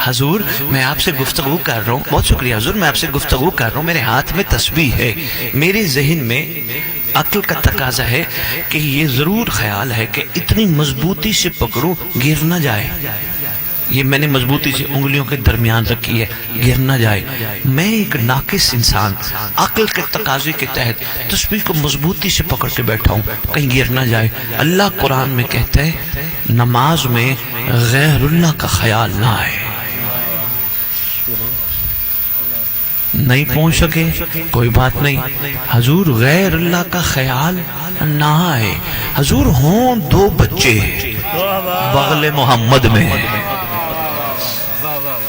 حضور میں آپ سے گفتگو کر رہا ہوں، بہت شکریہ حضور، میں آپ سے گفتگو کر رہا ہوں، میرے ہاتھ میں تسبیح ہے، میرے ذہن میں عقل کا تقاضا ہے کہ یہ ضرور خیال ہے کہ اتنی مضبوطی سے پکڑوں گر نہ جائے، یہ میں نے مضبوطی سے انگلیوں کے درمیان رکھی ہے گر نہ جائے، میں ایک ناقص انسان عقل کے تقاضے کے تحت تسبیح کو مضبوطی سے پکڑ کے بیٹھا ہوں کہیں گر نہ جائے۔ اللہ قرآن میں کہتا ہے نماز میں غیر اللہ کا خیال نہ آئے، نہیں پہنچ سکے کوئی بات نہیں، حضور غیر اللہ کا خیال نہ آئے۔ حضور ہوں دو بچے بغل محمد میں،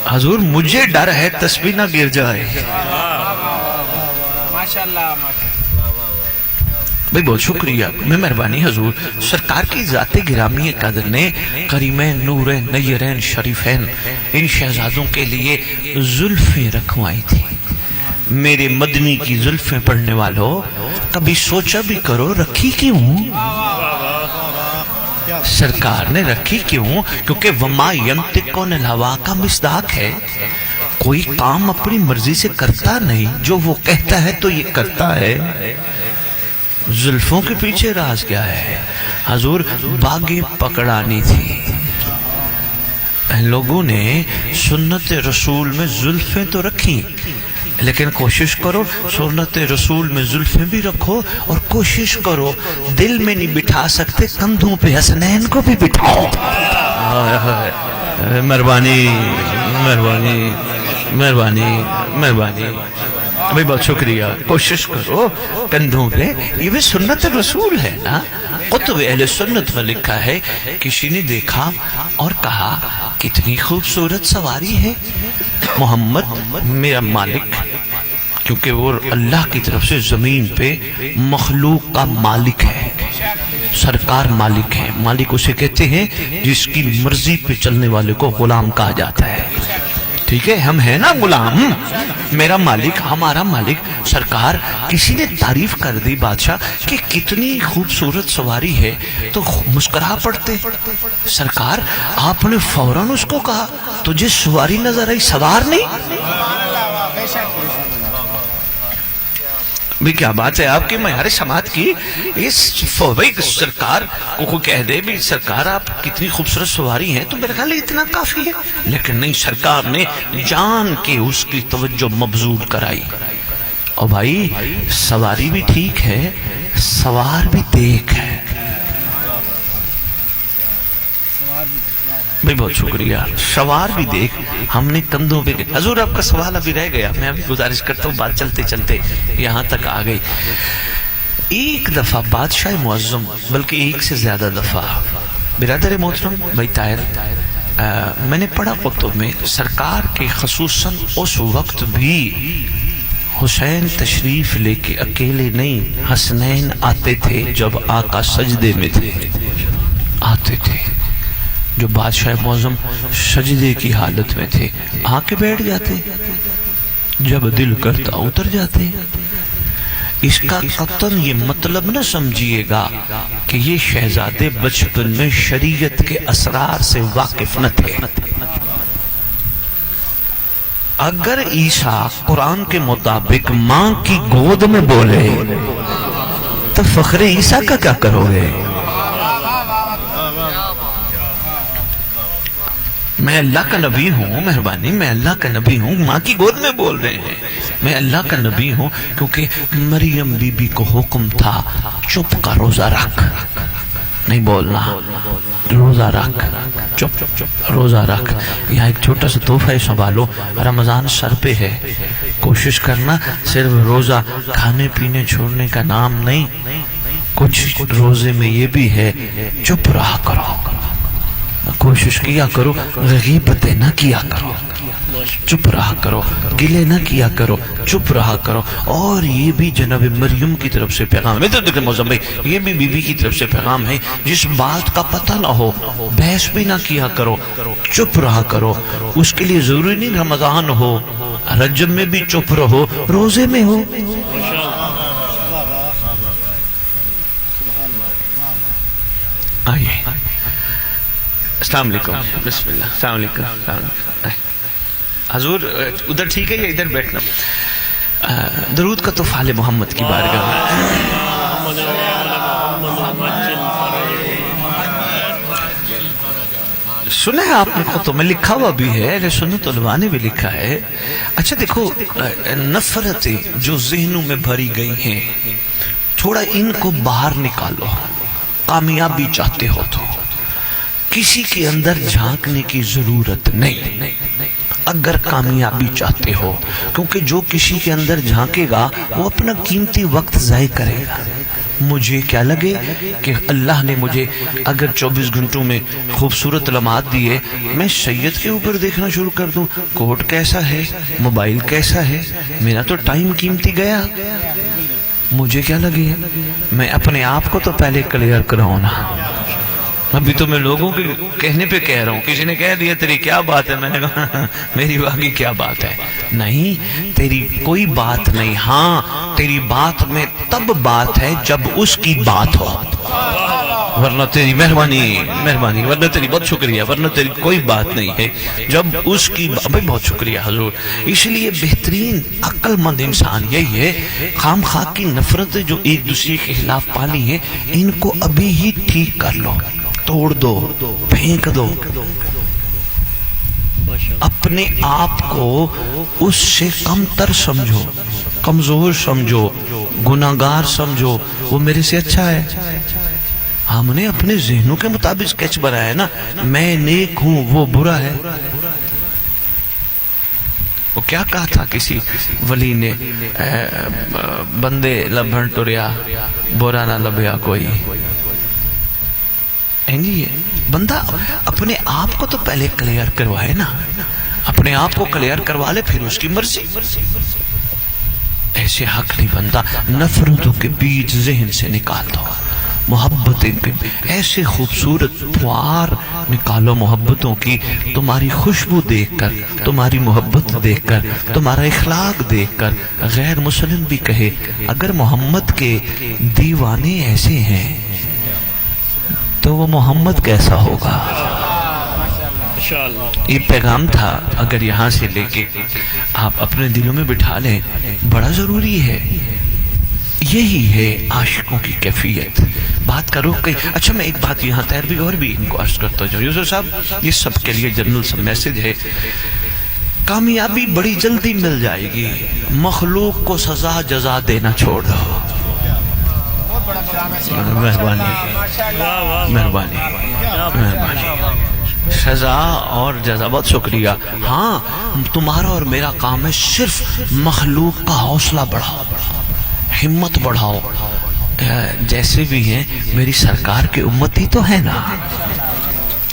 حضور مجھے ڈر ہے تسبیح نہ گر جائے۔ بھئی بہت شکریہ، میں مہربانی حضور، سرکار کی ذات گرامی قدر نے کریمین نورین نیرین شریفین ان شہزادوں کے لیے زلفیں رکھوائی تھی۔ میرے مدنی کی زلفیں پڑھنے والوں کبھی سوچا بھی کرو رکھی کیوں؟ سرکار نے رکھی کیوں؟ کیونکہ وما ینطق عن الہوا کا مصداق ہے، کوئی کام اپنی مرضی سے کرتا نہیں، جو وہ کہتا ہے تو یہ کرتا ہے۔ زلفوں کے پیچھے راز کیا ہے؟ حضور باغیں پکڑانی تھی، لوگوں نے سنت رسول میں زلفیں تو رکھی، لیکن کوشش کرو سنت رسول میں زلفیں بھی رکھو، اور کوشش کرو دل میں نہیں بٹھا سکتے کندھوں پہ حسنین کو بھی بٹھاؤ۔ مہربانی مہربانی مہربانی مہربانی، بھئی بہت شکریہ، کوشش کرو کندھوں پہ، یہ بھی سنت رسول ہے نا۔ قطب اہل سنت میں لکھا ہے کسی نے دیکھا اور کہا کتنی خوبصورت سواری ہے، محمد میرا مالک، کیونکہ وہ اللہ کی طرف سے زمین پہ مخلوق کا مالک ہے، سرکار مالک ہے، مالک اسے کہتے ہیں جس کی مرضی پہ چلنے والے کو غلام کہا جاتا ہے، ٹھیک ہے، ہم ہیں نا غلام، میرا مالک ہمارا مالک سرکار۔ کسی نے تعریف کر دی بادشاہ کہ کتنی خوبصورت سواری ہے تو مسکرا پڑتے، سرکار آپ نے فوراً اس کو کہا تجھے سواری نظر آئی سوار نہیں؟ بھی کیا بات ہے آپ کی معیار سماعت کی، اس سرکار کو کہہ دے بھی سرکار آپ کتنی خوبصورت سواری ہیں تو میرے خیال اتنا کافی ہے، لیکن نہیں، سرکار نے جان کے اس کی توجہ مبذول کرائی۔ اور بھائی سواری بھی ٹھیک ہے، سوار بھی دیکھ ہے۔ بھی بہت شکریہ، سوار بھی دیکھ، ہم نے کندھوں پہ۔ حضور آپ کا سوال ابھی رہ گیا، میں ابھی گزارش کرتا ہوں، بات چلتے چلتے یہاں تک آ گئی۔ ایک دفعہ بادشاہ معظم، بلکہ ایک سے زیادہ دفعہ، برادر محترم بھائی طاہر، میں نے پڑھا کتب میں سرکار کے خصوصاً اس وقت بھی حسین تشریف لے کے اکیلے نہیں، حسنین آتے تھے جب آقا سجدے میں تھے، آتے تھے جو بادشاہ معظم سجدے کی حالت میں تھے، آ کے بیٹھ جاتے، جب دل کرتا اتر جاتے۔ اس کا قطعاً یہ مطلب نہ سمجھیے گا کہ یہ شہزادے بچپن میں شریعت کے اسرار سے واقف نہ تھے۔ اگر عیسیٰ قرآن کے مطابق ماں کی گود میں بولے تو فخر عیسیٰ کا کیا کرو گے؟ میں اللہ کا نبی ہوں، مہربانی، میں اللہ کا نبی ہوں، ماں کی گود میں بول رہے ہیں، میں اللہ کا نبی ہوں، کیونکہ مریم بی بی کو حکم تھا چپ کا روزہ رکھ، نہیں بولنا، روزہ رکھ، چپ روزہ رکھ۔ یہاں ایک چھوٹا سا تحفہ سنبھالو، رمضان سر پہ ہے، کوشش کرنا صرف روزہ کھانے پینے چھوڑنے کا نام نہیں، کچھ روزے میں یہ بھی ہے چپ رہا کرو، کوشش کیا کرو، غیبتیں نہ کیا کرو، چپ رہا کرو، گلے نہ کیا کرو، چپ رہا کرو۔ اور یہ بھی جناب مریم کی طرف سے پیغام ہے، تو دیکھیں موزم بھائی، یہ بھی بی بی کی طرف سے پیغام ہے، جس بات کا پتہ نہ ہو بحث بھی نہ کیا کرو، چپ رہا کرو۔ اس کے لیے ضروری نہیں رمضان ہو، رجب میں بھی چپ رہو، روزے میں ہو۔ آئیے، السلام علیکم، بسم اللہ، السلام علیکم، السلام علیکم۔ حضور ادھر ٹھیک ہے یا ادھر بیٹھنا؟ درود کا تو فال محمد کی بارگاہ میں سنا ہے آپ نے خطوں میں لکھا ہوا بھی ہے، اہل سنت علماء نے بھی لکھا ہے. اچھا دیکھو، نفرتیں جو ذہنوں میں بھری گئی ہیں تھوڑا ان کو باہر نکالو. کامیابی چاہتے ہو تو کسی کے اندر جھانکنے کی ضرورت نہیں. اگر کامیابی چاہتے ہو، کیونکہ جو کسی کے اندر جھانکے گا وہ اپنا قیمتی وقت ضائع کرے گا. مجھے کیا لگے کہ اللہ نے مجھے اگر 24 گھنٹوں میں خوبصورت لمحات دیے، میں سید کے اوپر دیکھنا شروع کر دوں، کوٹ کیسا ہے، موبائل کیسا ہے، میرا تو ٹائم قیمتی گیا. مجھے کیا لگے؟ میں اپنے آپ کو تو پہلے کلیئر کراؤں نا. ابھی تو میں لوگوں کے کہنے پہ کہہ رہا ہوں. کسی نے کہہ دیا تیری کیا بات ہے، میں نے کہا میری باقی کیا بات ہے. نہیں، تیری کوئی بات نہیں. ہاں تیری بات میں تب بات ہے جب اس کی بات ہو، ورنہ تیری مہربانی ورنہ تیری بہت شکریہ، ورنہ تیری کوئی بات نہیں ہے جب اس کی بھائی بہت شکریہ حضور. اس لیے بہترین عقل مند انسان یہی ہے، خام خواہ کی نفرتیں جو ایک دوسرے کے خلاف پالی ہیں ان کو ابھی ہی ٹھیک کر لو، توڑ دو، پھینک دو. اپنے آپ کو اس سے کم تر سمجھو، کمزور سمجھو، گناہگار سمجھو. وہ میرے سے اچھا ہے. ہم نے اپنے ذہنوں کے مطابق سکیچ بنایا ہے نا. میں نیک ہوں وہ برا ہے. وہ کیا کہا تھا کسی ولی نے، بندے لبھن ٹریا برا نہ لبھیا کوئی. بندہ اپنے آپ کو تو پہلے کلیئر کروائے نا، اپنے آپ کو کلیئر کروا لے پھر اس کی مرضی. ایسے حق نہیں بنتا. نفرتوں کے بیج ذہن سے نکال دو. محبتیں ایسے خوبصورت پھوار نکالو محبتوں کی. تمہاری خوشبو دیکھ کر، تمہاری محبت دیکھ کر، تمہارا اخلاق دیکھ کر غیر مسلم بھی کہے اگر محمد کے دیوانے ایسے ہیں تو وہ محمد کیسا ہوگا. یہ پیغام تھا، اگر یہاں سے لے کے آپ اپنے دلوں میں بٹھا لیں، بڑا ضروری ہے. یہی ہے عاشقوں کی کیفیت. بات کا رخ کہیں. اچھا میں ایک بات یہاں تیروی اور بھی ان کو عرض کرتا ہوں. یوسف صاحب یہ سب کے لیے جنرل سب میسج ہے. کامیابی بڑی جلدی مل جائے گی، مخلوق کو سزا جزا دینا چھوڑ دو. مہربانی سزا اور جزا. بہت شکریہ. ہاں تمہارا اور میرا کام ہے صرف مخلوق کا حوصلہ بڑھاؤ، ہمت بڑھاؤ. جیسے بھی ہیں میری سرکار کے امتی تو ہے نا،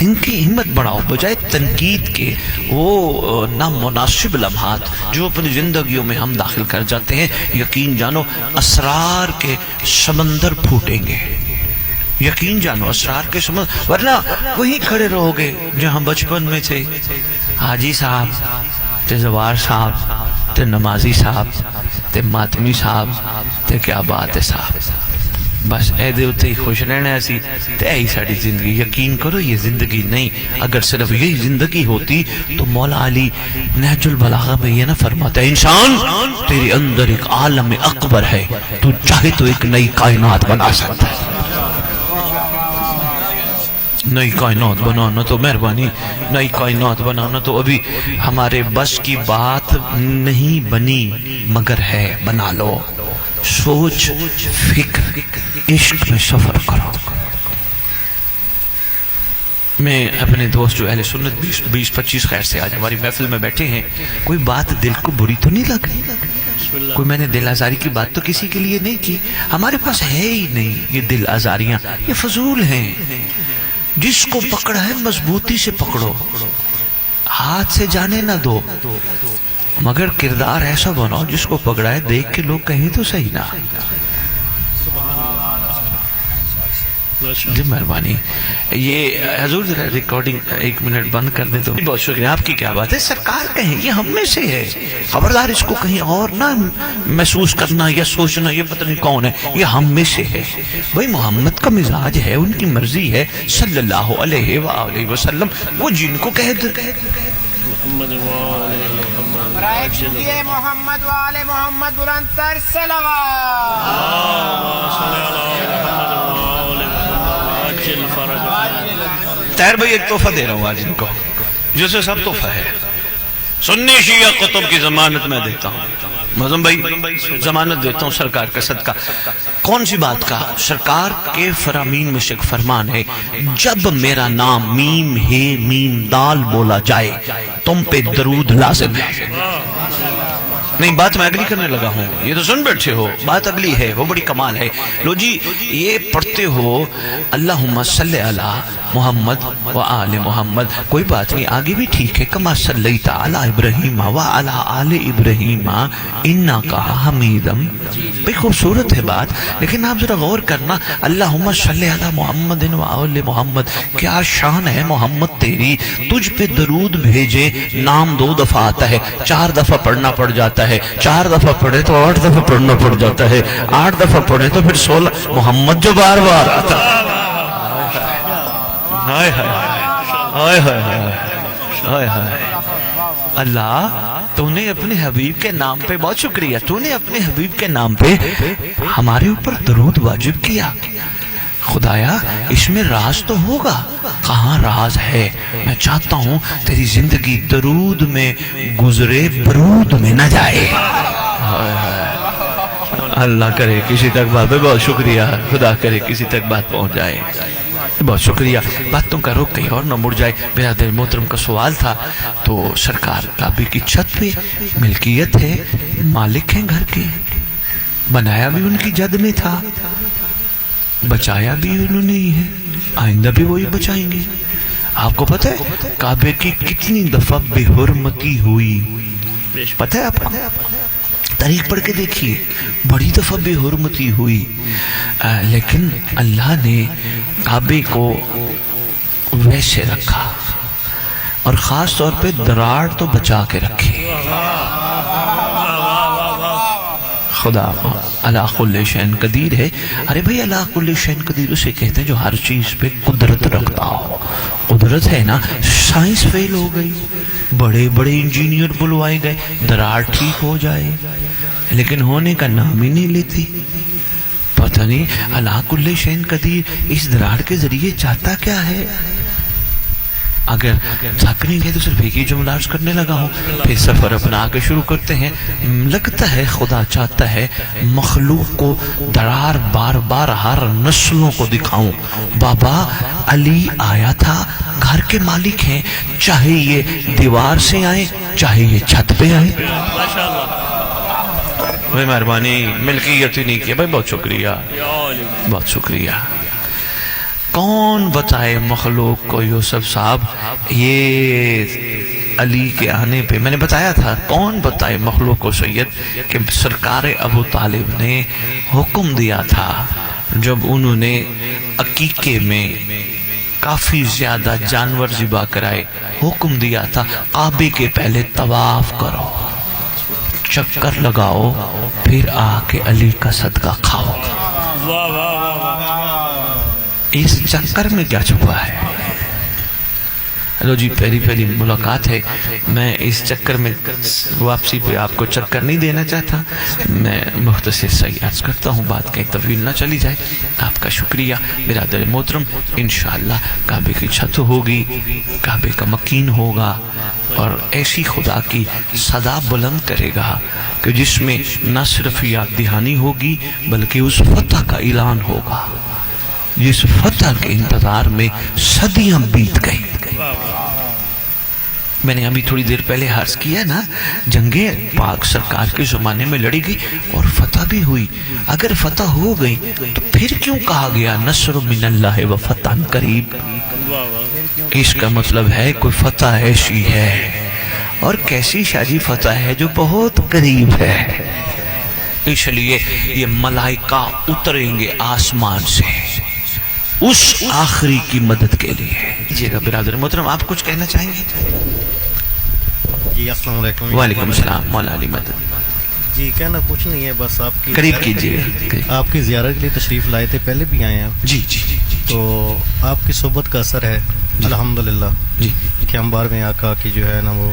ان کی ہمت بڑھاؤ بجائے تنقید کے وہ نامناسب لمحات جو اپنی زندگیوں میں ہم داخل کر جاتے ہیں. یقین جانو اسرار کے سمندر پھوٹیں گے. یقین جانو اسرار کے سمندر، ورنہ وہیں کھڑے رہو گے جہاں بچپن میں تھے. حاجی صاحب تے زوار صاحب تے نمازی صاحب تے ماتمی صاحب تے کیا بات ہے صاحب. بس اے دے اتے ہی خوش رہنا ایسی تے ایہی ساڑی زندگی. یقین کرو یہ زندگی نہیں. اگر صرف یہی زندگی ہوتی تو مولا علی نہج البلاغہ میں یہ نہ فرماتا ہے انسان تیرے اندر ایک عالم اکبر ہے، تو چاہے تو ایک نئی کائنات بنا سکتا ہے. نئی کائنات بنانا تو مہربانی، نئی کائنات بنانا تو ابھی ہمارے بس کی بات نہیں بنی، مگر ہے بنا لو. سوچ فکر عشق میں سفر کرو. میں اپنے دوست جو اہل سنت 20-25 خیر سے آج ہماری محفل میں بیٹھے ہیں، کوئی بات دل کو بری تو نہیں لگ رہی؟ کوئی میں نے دل آزاری کی بات تو کسی کے لیے نہیں کی. ہمارے پاس ہے ہی نہیں یہ دل آزاریاں، یہ فضول ہیں. جس کو پکڑا ہے مضبوطی سے پکڑو، ہاتھ سے جانے نہ دو، مگر کردار ایسا بناؤ جس کو پکڑا ہے دیکھ کے لوگ کہیں تو صحیح نا. جی مہربانی. یہ حضور ریکارڈنگ 1 منٹ بند کر دیں تو بہت شکریہ. آپ کی کیا بات ہے، سرکار کہیں یہ ہم میں سے ہے. خبردار اس کو کہیں اور نہ محسوس کرنا یا سوچنا یہ پتہ نہیں کون ہے، یہ ہم میں سے ہے. بھئی محمد کا مزاج ہے، ان کی مرضی ہے صلی اللہ علیہ وآلہ وسلم. وہ جن کو کہہ دے محمد وآل محمد برائے عجل چلیے محمد والے محمد بلندتر صلوات. صلی علی محمد وآل محمد عجل فرج. طاہر بھائی ایک تحفہ دے رہا ہوں آج ان کو، جیسے سب تحفہ ہے. سنی شیعہ قطب کی ضمانت میں دیتا ہوں. معظم بھائی ضمانت دیتا ہوں سرکار کا صدقہ. کون سی بات کا؟ سرکار کے فرامین میں سے ایک فرمان ہے، جب میرا نام میم ہے میم دال بولا جائے تم پہ درود لازم ہے. نہیں، بات میں اگلی کرنے لگا ہوں، یہ تو سن بیٹھے ہو، بات اگلی ہے، وہ بڑی کمال ہے. لو جی، یہ پڑھتے ہو اللہم صلی علی محمد و آل محمد، کوئی بات نہیں، آگے بھی ٹھیک ہے. کما صلیت علی ابراہیم و علی آل ابراہیم انکا حمیدم. بھئی خوبصورت ہے بات، لیکن آپ ذرا غور کرنا، اللہم صلی علی محمد و آل محمد، کیا شان ہے محمد تیری، تجھ پہ درود بھیجے نام 2 دفعہ آتا ہے، 4 دفعہ پڑھنا پڑ جاتا ہے، 4 دفعہ پڑھے تو 8 دفعہ پڑھنا پڑ جاتا ہے، 8 دفعہ پڑھے تو پھر 16. محمد جو بار بار آتا ہے. ہائے ہائے ہائے ہائے ہائے ہائے. اللہ، تو نے اپنے حبیب کے نام پہ، بہت شکریہ، تو نے اپنے حبیب کے نام پہ ہمارے اوپر درود واجب کیا. خدایا اس میں راز تو ہوگا. کہاں راز ہے؟ میں چاہتا ہوں تیری زندگی درود میں گزرے، برود میں نہ جائے. اللہ کرے کسی تک بات، بہت شکریہ، خدا کرے کسی تک بات پہنچ جائے. بہت شکریہ. باتوں کا رخ کہیں اور نہ مڑ جائے. برادر محترم کا سوال تھا، تو سرکار کعبے کی چھت پہ ملکیت ہے، مالک ہیں گھر کے، بنایا بھی ان کی جد میں تھا، بچایا بھی انہوں نے ہی ہے، آئندہ بھی وہی بچائیں گے. آپ کو پتہ ہے کعبے کی کتنی دفعہ بے حرمتی ہوئی؟ پتہ ہے آپ کو؟ تاریخ پڑھ کے دیکھیے، بڑی دفعہ بے حرمتی ہوئی، لیکن اللہ نے کعبے کو ویسے رکھا، اور خاص طور پہ دراڑ تو بچا کے رکھے. خدا علی کل شیء قدیر ہے. ارے بھئی علی کل شیء قدیر اسے کہتے ہیں جو ہر چیز پہ قدرت رکھتا ہو. قدرت ہے نا. سائنس فیل ہو گئی، بڑے بڑے انجینئر بلوائے گئے، دراڑ ٹھیک ہو جائے، لیکن ہونے کا نام ہی نہیں لیتی. پتہ نہیں علی کل شیء قدیر اس دراڑ کے ذریعے چاہتا کیا ہے. اگر تھک نہیں گئے تو صرف ایک ہی جملہ عرض کرنے لگا ہوں، پھر سفر اپنا آگے شروع کرتے ہیں. لگتا ہے خدا چاہتا ہے مخلوق کو دراڑ بار بار ہر نسلوں کو دکھاؤں. بابا علی آیا تھا، گھر کے مالک ہیں، چاہے یہ دیوار سے آئے چاہے یہ چھت پہ آئے. بھائی مہربانی، ملکیت ہی نہیں کیا. بھائی بہت شکریہ، بہت شکریہ. کون بتائے مخلوق کو یوسف صاحب یہ علی کے آنے پہ؟ میں نے بتایا تھا، کون بتائے مخلوق کو سید کہ سرکار ابو طالب نے حکم دیا تھا جب انہوں نے عقیقے میں کافی زیادہ جانور ذبح کرائے، حکم دیا تھا کعبے کے پہلے طواف کرو، چکر لگاؤ، پھر آ کے علی کا صدقہ کھاؤ. اس چکر میں کیا چھپا ہے؟ لو جی، پہلی ملاقات ہے. میں اس چکر میں واپسی پہ آپ کو چکر نہیں دینا چاہتا. میں مختصر سے عرض کرتا ہوں، بات کہیں طویل نہ چلی جائے. آپ کا شکریہ برادر محترم. انشاءاللہ کعبے کی چھت ہوگی، کعبے کا مکین ہوگا، اور ایسی خدا کی صدا بلند کرے گا کہ جس میں نہ صرف یاد دہانی ہوگی بلکہ اس فتح کا اعلان ہوگا جس فتح کے انتظار میں صدیاں بیت گئی. میں نے ابھی تھوڑی دیر پہلے عرض کیا نا، جنگیں پاک سرکار کے زمانے میں لڑی گئی اور فتح بھی ہوئی. اگر فتح ہو گئی تو پھر کیوں کہا گیا نصر من اللہ و فتح قریب؟ اس کا مطلب ہے کوئی فتح ایسی ہے، اور کیسی شاجی فتح ہے جو بہت قریب ہے. اس لیے یہ ملائکہ اتریں گے آسمان سے اس آخری کی مدد کے لیے. جی گا برادر محترم، آپ کچھ کہنا چاہیں گے؟ جی السلام علیکم. وعلیکم السلام. مولا علی مدد. جی کہنا کچھ نہیں ہے، بس آپ کی قریب کیجیے. آپ کی زیارت کے لیے تشریف لائے تھے، پہلے بھی آئے ہیں. جی جی تو آپ کی صحبت کا اثر ہے الحمدللہ جی کہ ہم بار میں آقا کی جو ہے نا وہ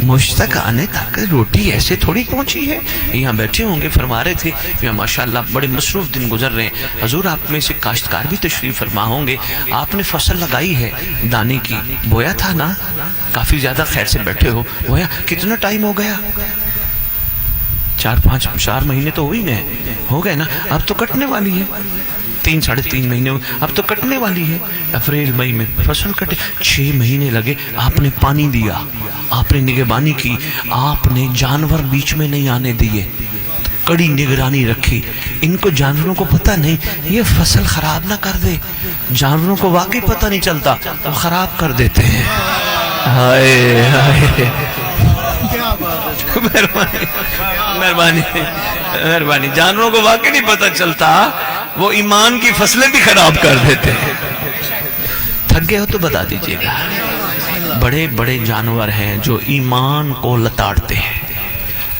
مجھ تک آنے تک روٹی ایسے تھوڑی پہنچی ہے. یہاں بیٹھے ہوں گے فرما رہے تھے یا ماشاءاللہ بڑے مصروف دن گزر رہے ہیں. حضور آپ میں سے کاشتکار بھی تشریف فرما ہوں گے. آپ نے فصل لگائی ہے دانے کی, بویا تھا نا, کافی زیادہ خیر سے بیٹھے ہو, بویا کتنا ٹائم ہو گیا؟ 4 مہینے تو ہو گئے نا. اب تو کٹنے والی ہے, 3-3.5 مہینے, اب تو کٹنے والی ہے. اپریل مئی میں فصل کٹے, 6 مہینے لگے. آپ نے پانی دیا, آپ نے نگہبانی کی, آپ نے جانور بیچ میں نہیں آنے دیے, کڑی نگرانی رکھی. ان کو جانوروں کو پتہ نہیں یہ فصل خراب نہ کر دے. جانوروں کو واقعی پتہ نہیں چلتا, وہ خراب کر دیتے ہیں. ہائے ہائے, مہربانی. جانوروں کو واقعی نہیں پتہ چلتا, وہ ایمان کی فصلیں بھی خراب کر دیتے ہیں. تھک گئے ہو تو بتا دیجئے گا. بڑے بڑے جانور ہیں جو ایمان کو لتاڑتے ہیں,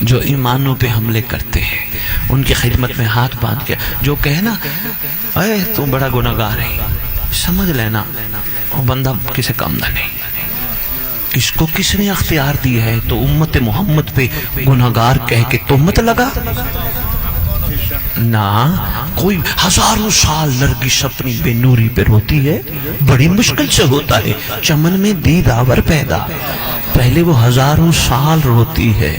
جو ایمانوں پہ حملے کرتے ہیں. ان کی خدمت میں ہاتھ باندھ کے جو کہے نا اے تو بڑا گناہگار ہے, سمجھ لینا وہ بندہ کسی کم نہ نہیں. اس کو کس نے اختیار دی ہے تو امت محمد پہ گناہگار کہہ کے تہمت لگا نہ. کوئی ہزاروں سال نرگس اپنی بے نوری پہ روتی ہے, بڑی مشکل سے ہوتا ہے چمن میں دیداور پیدا. پہلے وہ ہزاروں سال روتی ہے,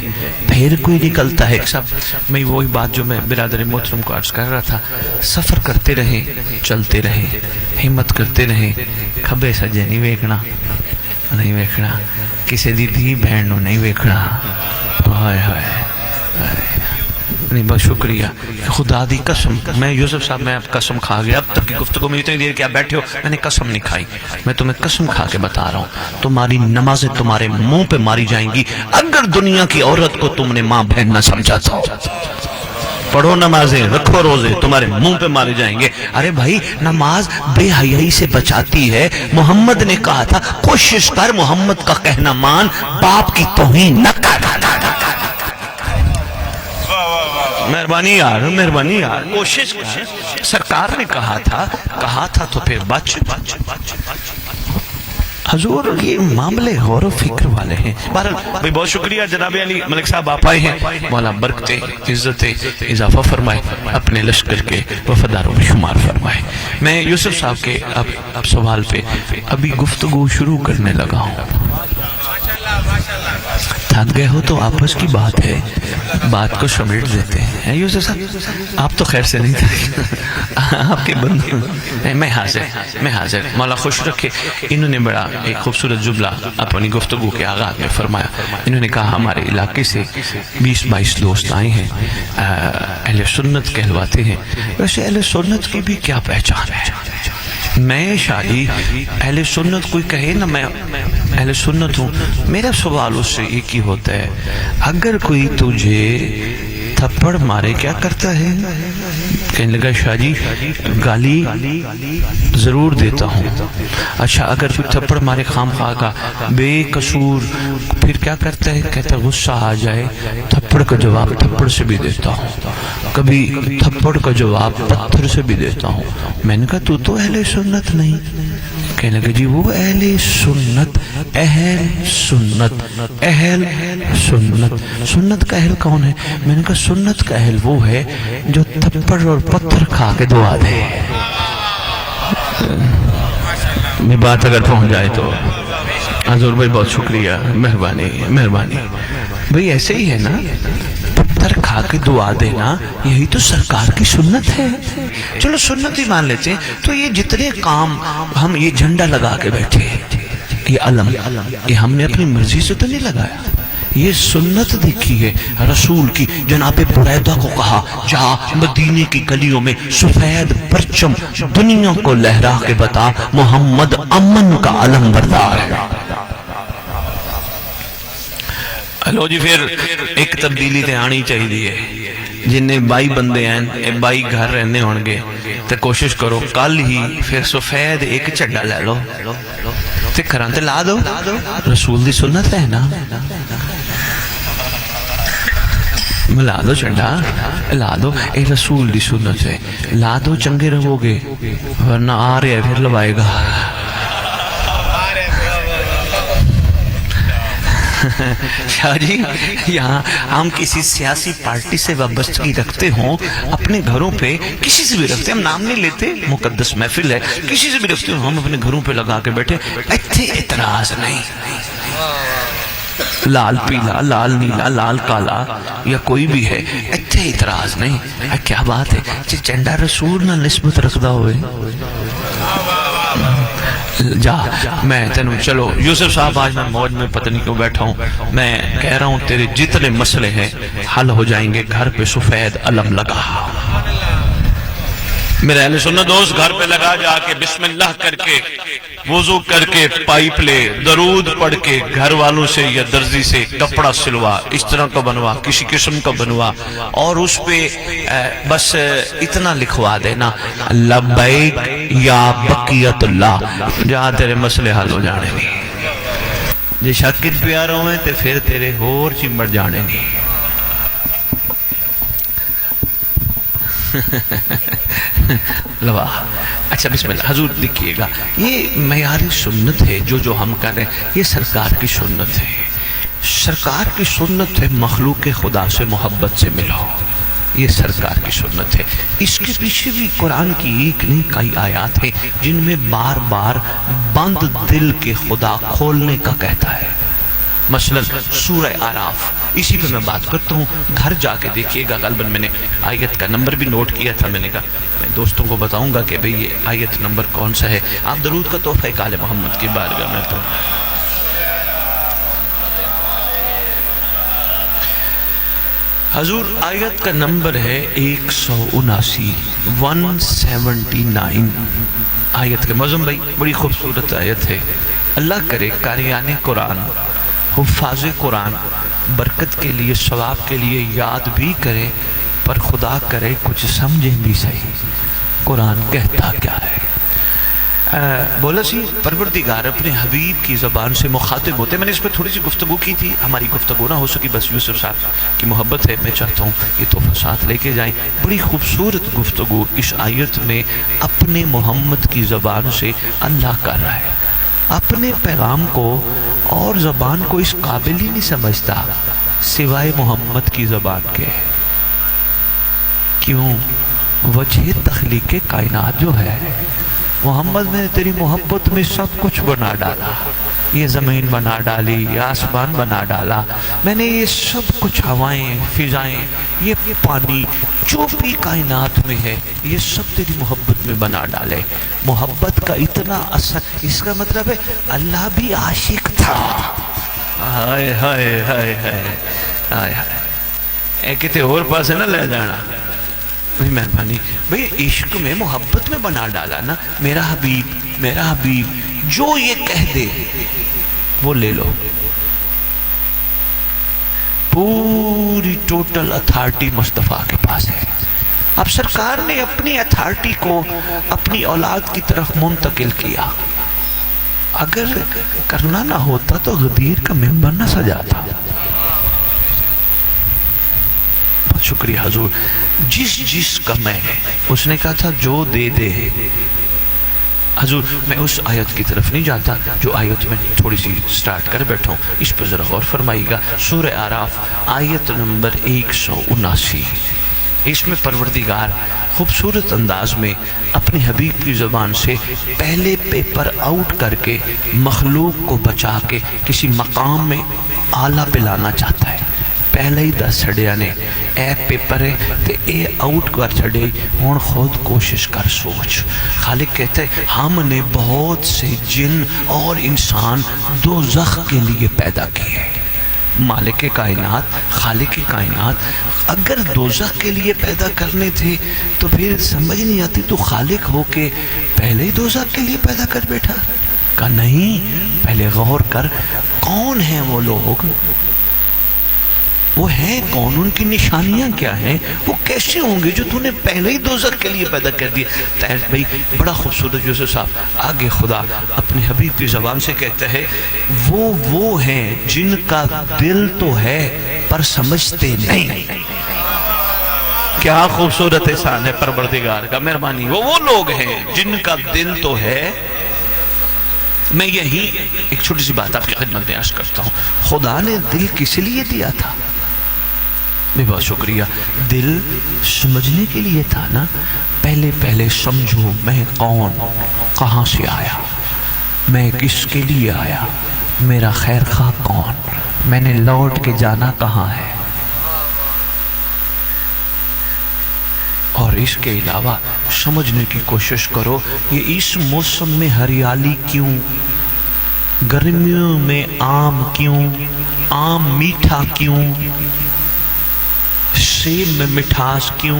پھر کوئی نکلتا ہے. سب میں وہی بات جو میں برادر محترم کو عرض کر رہا تھا, سفر کرتے رہے, چلتے رہے, ہمت کرتے رہے. کھبے سجے نہیں ویکھنا, نہیں ویکھنا, کسی دی دھی بہن نو نہیں ویکھنا. ہائے ہائے نہیں, بہت شکریہ. خدا دی قسم, میں یوسف صاحب میں قسم کھا گیا. اب تک کی گفتگو میں اتنی دیر کیا بیٹھے ہو, میں نے قسم نہیں کھائی. میں تمہیں قسم کھا کے بتا رہا ہوں, تمہاری نمازیں تمہارے منہ پہ ماری جائیں گی اگر دنیا کی عورت کو تم نے ماں بہن نہ سمجھا تھا. پڑھو نمازیں, رکھو روزے, تمہارے منہ پہ مارے جائیں گے. ارے بھائی, نماز بے حیائی سے بچاتی ہے. محمد نے کہا تھا کوشش کر محمد کا کہنا مان, باپ کی توہین نہ کر. مہربانی یار, کوشش کر. سرکار نے کہا تھا تو پھر بچ. حضور یہ معاملے غور و فکر والے ہیں. بہرحال بہت شکریہ جناب علی ملک صاحب, آپ آئے ہیں. مولا برکتیں, عزتیں اضافہ فرمائے, اپنے لشکر کے وفاداروں میں شمار فرمائے. میں یوسف صاحب کے اب سوال پہ ابھی گفتگو شروع کرنے لگا ہوں. تھک گئے ہو تو آپس کی بات ہے, بات کو سمیٹ دیتے ہیں. یوسف صاحب آپ تو خیر سے نہیں تھے, آپ کے بندے. میں حاضر. مولا خوش رکھے. انہوں نے بڑا ایک خوبصورت جملہ اپنی گفتگو کے آغاز میں فرمایا. انہوں نے کہا ہمارے علاقے سے 20-22 دوست آئے ہیں, اہل سنت کہلواتے ہیں. ویسے اہل سنت کی بھی کیا پہچان ہے؟ میں شادی اہل سنت کوئی کہے نا میں اہل سنت ہوں, میرا سوال اس سے ایک ہی ہوتا ہے, اگر کوئی تجھے تھپڑ مارے کیا کرتا ہے؟ کہنے لگا شاہ جی گالی ضرور دیتا ہوں. اچھا اگر کوئی تھپڑ مارے خام خواہ کا بے قصور پھر کیا کرتا ہے؟ کہتا ہے غصہ آ جائے تھپڑ کا جواب تھپڑ سے بھی دیتا ہوں, کبھی تھپڑ کا جواب پتھر سے بھی دیتا ہوں. میں نے کہا تو اہل سنت نہیں. کہنے لگا جی وہ اہل سنت سنت کا اہل کون ہے؟ میں نے کہا سنت کا اہل وہ ہے جو تھپڑ اور پتھر کھا کے دعا دے. میں بات اگر پہنچ جائے تو حضور بھائی بہت شکریہ, مہربانی. بھئی ایسے ہی ہے نا, پتھر کھا کے دعا دینا یہی تو سرکار کی سنت ہے. چلو سنت ہی مان لیتے ہیں. تو یہ جتنے کام ہم یہ جھنڈا لگا کے بیٹھے, یہ علم, یہ ہم نے اپنی مرضی سے تو نہیں لگایا, یہ سنت دیکھی ہے رسول کی. جناب بریدہ کو کہا جا مدینے کی گلیوں میں سفید پرچم دنیا کو لہرا کے بتا محمد امن کا علم بردار ہے. لو جی پھر ایک تبدیلی تے آنی چاہیے. جن 22 بندے ہیں 22 گھر رہنے ہون گے تو کوشش کرو کل ہی پھر سفید ایک چڈا لے لو تے گھراں تے لا دو. رسول دی سنت ہے نا, لا دو چنڈا, لا دو, اے رسول دی سنت ہے, لا دو چنگے رہو گے, ورنہ آ رہے پھر لوائے گا. شاہ جی یہاں ہم کسی سیاسی پارٹی سے وابستگی رکھتے ہوں اپنے گھروں پہ کسی سے بھی رکھتے، ہم نام نہیں لیتے، مقدس محفل ہے، کسی سے بھی رکھتے ہوں ہم اپنے گھروں پہ لگا کے بیٹھے، ایتھے اعتراض نہیں، لال پیلا، لال نیلا، لال کالا یا کوئی بھی ہے، ایتھے اعتراض نہیں، کیا بات ہے جی جھنڈا رسول نہ نسبت رکھدا ہوئے۔ جا میں تینوں چلو یوسف صاحب آج میں موج میں پتہ نہیں کیوں بیٹھا ہوں، میں کہہ رہا ہوں تیرے جتنے مسئلے ہیں حل ہو جائیں گے، گھر پہ سفید علم لگا، میرے اہل سنت دوست گھر پہ لگا، جا کے بسم اللہ کر کے وضو کر کے پائپ لے، درود پڑھ کے گھر والوں سے یا درزی سے کپڑا سلوا، اس طرح کا بنوا، کسی قسم کا بنوا، اور اس پہ بس اتنا لکھوا دینا لبیک یا بقیت اللہ، جہاں تیرے مسئلے حل ہو جانے نہیں، جی شاکر پیار ہوئے تے پھر تیرے ہور چمڑ جانے نہیں۔ لوا اچھا بسم اللہ حضور دیکھیے گا، یہ معیاری سنت ہے جو ہم کر رہے ہیں، یہ سرکار کی سنت ہے، سرکار کی سنت ہے مخلوق خدا سے محبت سے ملو، یہ سرکار کی سنت ہے۔ اس کے پیچھے بھی قرآن کی ایک نہیں کئی آیات ہیں جن میں بار بار بند دل کے خدا کھولنے کا کہتا ہے، مثلا سورہ آراف، اسی پہ میں بات کرتا ہوں، گھر جا کے دیکھیے گا، غالباً میں نے آیت کا نمبر بھی نوٹ کیا تھا، میں نے کہا میں دوستوں کو بتاؤں گا کہ بھئی یہ آیت نمبر کون سا ہے، آپ درود کا تحفہ آل محمد کی بارگاہ میں پڑھیں۔ حضور آیت کا نمبر ہے 179 179، آیت کے مضمون بھائی بڑی خوبصورت آیت ہے، اللہ کرے قاریان قرآن حفاظ قرآن برکت کے لیے ثواب کے لیے یاد بھی کرے، پر خدا کرے کچھ سمجھیں بھی صحیح قرآن کہتا کیا ہے۔ بولا سی پروردگار اپنے حبیب کی زبان سے مخاطب ہوتے، میں نے اس پہ تھوڑی سی گفتگو کی تھی، ہماری گفتگو نہ ہو سکی، بس یوسف صاحب کی محبت ہے، میں چاہتا ہوں یہ تحفہ ساتھ لے کے جائیں، بڑی خوبصورت گفتگو اس آیت میں اپنے محمد کی زبان سے اللہ کر رہا ہے، اپنے پیغام کو اور زبان کو اس قابل ہی نہیں سمجھتا سوائے محمد کی زبان کے، کیوں؟ وجہ تخلیق کائنات جو ہے، محمد نے تیری محبت میں سب کچھ بنا ڈالا، یہ زمین بنا ڈالی، یہ آسمان بنا ڈالا، میں نے یہ سب کچھ ہوائیں، فضائیں، یہ پانی جو بھی کائنات میں ہے، یہ سب تیری محبت میں بنا ڈالے۔ محبت کا اتنا اثر، اس کا مطلب ہے اللہ بھی عاشق تھا۔ ہائے ہائے ہائے ہائے ہائے ہائے، اے کتے اور پاس ہے نا لے جانا بھئی مہربانی، بھئی عشق میں محبت میں بنا ڈالا نا، میرا حبیب جو یہ کہہ دے وہ لے لو، پوری ٹوٹل اتھارٹی مصطفیٰ کے پاس ہے۔ اب سرکار نے اپنی اتھارٹی کو اپنی اولاد کی طرف منتقل کیا، اگر کرنا نہ ہوتا تو غدیر کا ممبر نہ سجاتا۔ بہت شکریہ حضور، جس کا میں، اس نے کہا تھا جو دے دے۔ حضور میں اس آیت کی طرف نہیں جاتا جو آیت میں تھوڑی سی سٹارٹ کر بیٹھا ہوں، اس پر ذرا غور فرمائیے گا، سورہ آراف آیت نمبر 179، اس میں پروردگار خوبصورت انداز میں اپنی حبیب کی زبان سے پہلے پیپر آؤٹ کر کے مخلوق کو بچا کے کسی مقام میں آلہ پہ لانا چاہتا ہے۔ پہلے ہی دس چھڑیا نے اے پیپر ہے تے اے آؤٹ کر چھڑے، ہون خود کوشش کر سوچ۔ خالق کہتا ہے ہم نے بہت سے جن اور انسان دوزخ کے لیے پیدا کیے، مالک کائنات، خالق کائنات اگر دوزخ کے لیے پیدا کرنے تھے تو پھر سمجھ نہیں آتی تو خالق ہو کے پہلے ہی دوزخ کے لیے پیدا کر بیٹھا؟ کہا نہیں، پہلے غور کر کون ہیں وہ لوگ، وہ ہیں کون، ان کی نشانیاں کیا ہیں، وہ کیسے ہوں گے جو تو نے پہلے ہی دوزخ کے لیے پیدا کر دیا۔ بھائی بڑا خوبصورت یوسف صاحب، آگے خدا اپنے حبیب کی زبان سے کہتا ہے وہ ہیں جن کا دل تو ہے پر سمجھتے نہیں۔ کیا خوبصورت احسان ہے پروردگار کا، مہربانی، وہ لوگ ہیں جن کا دل تو ہے میں یہی ایک چھوٹی سی بات آپ کی خدمت میں عرض کرتا ہوں. خدا نے دل کس لیے دیا تھا؟ بہت شکریہ. دل سمجھنے کے لیے تھا نا. پہلے سمجھو میں کون، کہاں سے آیا، میں کس کے لیے آیا، میرا خیر خواہ کون، میں نے لوٹ کے جانا کہاں ہے. اور اس کے علاوہ سمجھنے کی کوشش کرو یہ اس موسم میں ہریالی کیوں، گرمیوں میں آم کیوں، آم میٹھا کیوں، سیب میں مٹھاس کیوں،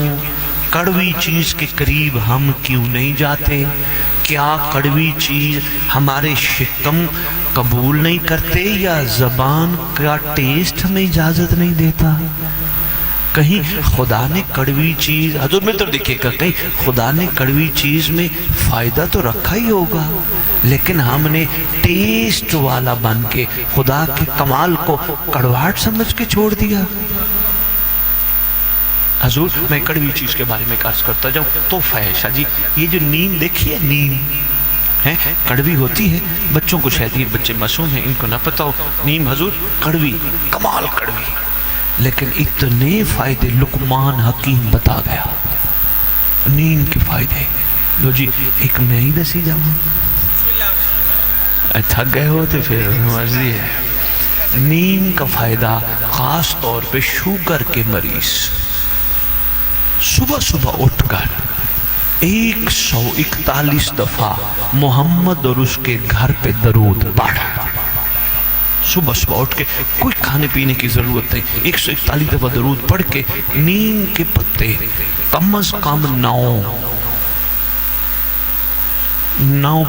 کڑوی چیز کے قریب ہم کیوں نہیں جاتے؟ کیا کڑوی چیز ہمارے شکم قبول نہیں کرتے یا زبان کا ٹیسٹ ہمیں اجازت نہیں دیتا؟ کہیں خدا نے کڑوی چیز، حضور میں تو دیکھے گا، کہیں خدا نے کڑوی چیز میں فائدہ تو رکھا ہی ہوگا، لیکن ہم نے ٹیسٹ والا بن کے خدا کے کمال کو کڑواہٹ سمجھ کے چھوڑ دیا. حضور میں کڑوی چیز کے بارے میں عرض کرتا جاؤں تو فحشہ جی، یہ جو نیم دیکھیے، نیم ہے کڑوی ہوتی ہے. بچوں کو شاید یہ بچے معصوم ہیں، ان کو نہ پتہ ہو، نیم حضور کڑوی، کمال کڑوی، لیکن اتنے فائدے لقمان حکیم بتا گیا نیم کے فائدے. لو جی ایک میں ہی دسی جاؤں، تھک گئے ہو تو پھر مرضی ہے. نیم کا فائدہ خاص طور پہ شوگر کے مریض صبح اٹھ کر 141 دفعہ محمد اور اس کے گھر پہ درود پڑھ. صبح اٹھ کے کوئی کھانے پینے کی ضرورت نہیں، 141 دفعہ درود پڑھ کے نیم کے پتے کم از کم 9